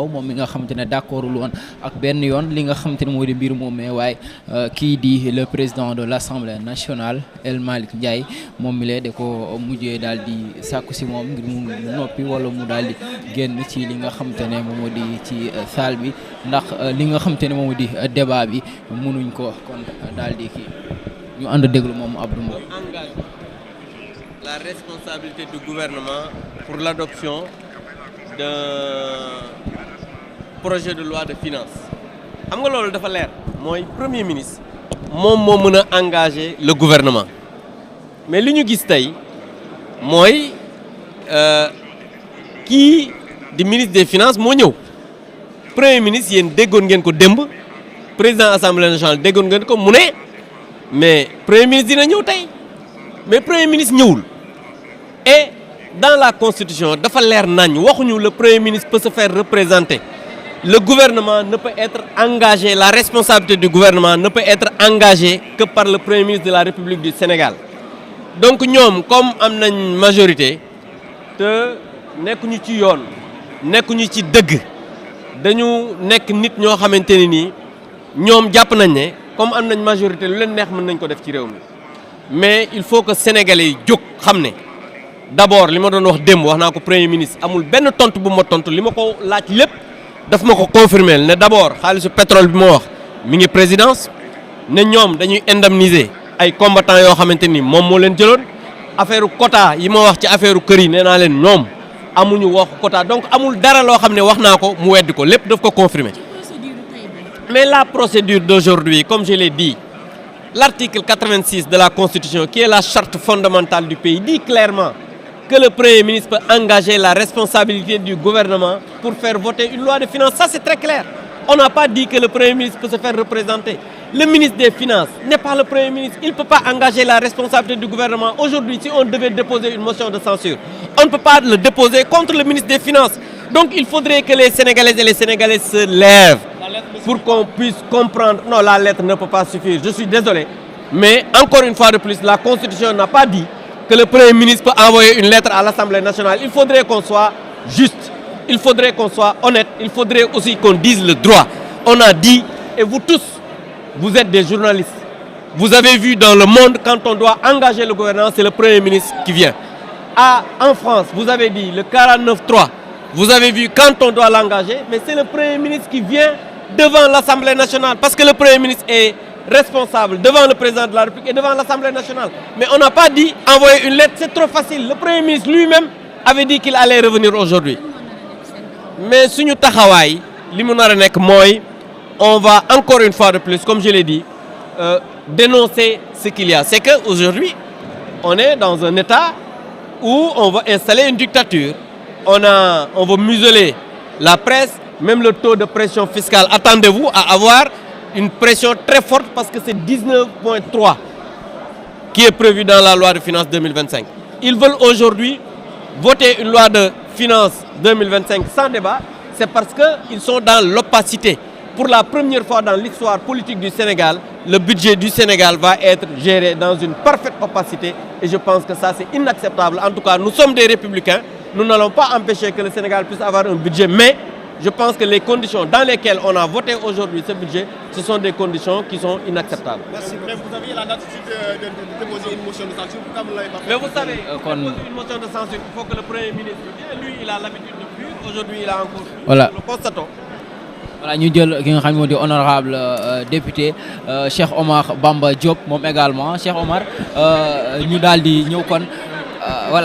moom mi nga xamante ne d'accordul woon ak benn yoon li nga xamante ne moo di mbir moom mais waaye kii di le président de l'Assemblée nationale El Malick Ndiaye moom mi lee da ko mujjee daal di sàkku si moom ngir mu noppi wala mu daal di génn ci li nga xamante ne moom moo di ci salle bi ndax li nga xamante ne moom moo di débat bi mënuñ ko kon daal di kii ñu ànd déglu moom Abdou Mbow. Engage la responsabilité du gouvernement pour l'adoption d'un projet de loi de finances xam nga loolu dafa leer mooy premier ministre moom moo mën a engager le gouvernement mais li ñu gis tey mooy kii di ministre des finances moo ñëw premier ministre yéen déggoon ngeen ko démb président assemblée nationale déggoon ngeen ko mu ne mais premier ministre dina ñëw tey mais premier ministre ñëwul et dans la constitution dafa leer nañ waxuñu le premier ministre peut se faire représenter. Le gouvernement ne peut être engagé, la responsabilité du gouvernement ne peut être engagée que par le Premier ministre de la République du Sénégal. Donc ñoom comme am nañ majorité te nekkuñu ci yoon nekkuñu ci dëgg dañu nekk nit ñoo xamante ne nii ñoom jàpp nañ ne comme am nañ majorité lu leen neex mën nañ ko def ci réew mi mais il faut que sénégalais yi jóg xam ne d'abord li ma doon wax démb wax naa ko Premier ministre amul benn tontu bu ma tontu li ma ko laaj lépp. daf ma ko confirmer ne d'abord xaalisu pétrole bi moo wax mi ngi présidence ne ñoom dañuy indemniser ay combattants yoo xamante ni moom moo leen jëloon affaire quota yi ma wax ci affaire kër yi nee naa leen ñoom amuñu wax quota donc amul dara loo xam ne wax naa ko mu weddi ko lépp daf ko confirmer mais la procédure d'aujourd'hui comme je l'ai dit l'article 86 de la Constitution qui est la charte fondamentale du pays dit clairement que le Premier ministre peut engager la responsabilité du gouvernement pour faire voter une loi de finances. Ça, c'est très clair. On n'a pas dit que le Premier ministre peut se faire représenter. Le ministre des Finances n'est pas le Premier ministre. Il ne peut pas engager la responsabilité du gouvernement. Aujourd'hui, si on devait déposer une motion de censure, on ne peut pas le déposer contre le ministre des Finances. Donc, il faudrait que les Sénégalaises et les Sénégalais se lèvent pour qu'on puisse comprendre. Non, la lettre ne peut pas suffire. Je suis désolé. Mais encore une fois de plus, la Constitution n'a pas dit que le Premier ministre peut envoyer une lettre à l'Assemblée nationale. Il faudrait qu'on soit juste, il faudrait qu'on soit honnête, il faudrait aussi qu'on dise le droit. On a dit, et vous tous, vous êtes des journalistes, vous avez vu dans le monde, quand on doit engager le gouvernement, c'est le Premier ministre qui vient. En France, vous avez dit le 49.3, vous avez vu quand on doit l'engager, mais c'est le Premier ministre qui vient devant l'Assemblée nationale, parce que le Premier ministre est responsable devant le président de la République et devant l'Assemblée nationale. Mais on n'a pas dit envoyer une lettre, c'est trop facile. Le Premier ministre lui-même avait dit qu'il allait revenir aujourd'hui. Mais suñu taxawaay li mu nar a nekk mooy on va encore une fois de plus, comme je l'ai dit, dénoncer ce qu'il y a. C'est qu'aujourd'hui, on est dans un état où on va installer une dictature. On veut museler la presse, même le taux de pression fiscale. Attendez-vous à avoir une pression très forte parce que c'est 19,3 qui est prévu dans la loi de finances 2025. Ils veulent aujourd'hui voter une loi de finances 2025 sans débat. C'est parce qu'ils sont dans l'opacité. Pour la première fois dans l'histoire politique du Sénégal, le budget du Sénégal va être géré dans une parfaite opacité. Et je pense que ça, c'est inacceptable. En tout cas, nous sommes des républicains. Nous n'allons pas empêcher que le Sénégal puisse avoir un budget, mais je pense que les conditions dans lesquelles on a voté aujourd'hui ce budget, ce sont des conditions qui sont inacceptables. Merci. Mais vous aviez la latitude de déposer une motion de censure. Pourquoi vous ne l'avez pas fait? Mais vous savez, une motion de censure, il faut que le Premier ministre vienne. Lui, il a l'habitude de fuir. Aujourd'hui, il a encore fui. Voilà. Nous le constatons. Voilà ñu jël ki nga xam ne moo di honorable député Cheikh Omar Bamba Diop moom également Cheikh Omar ñu daal di ñëw kon voilà.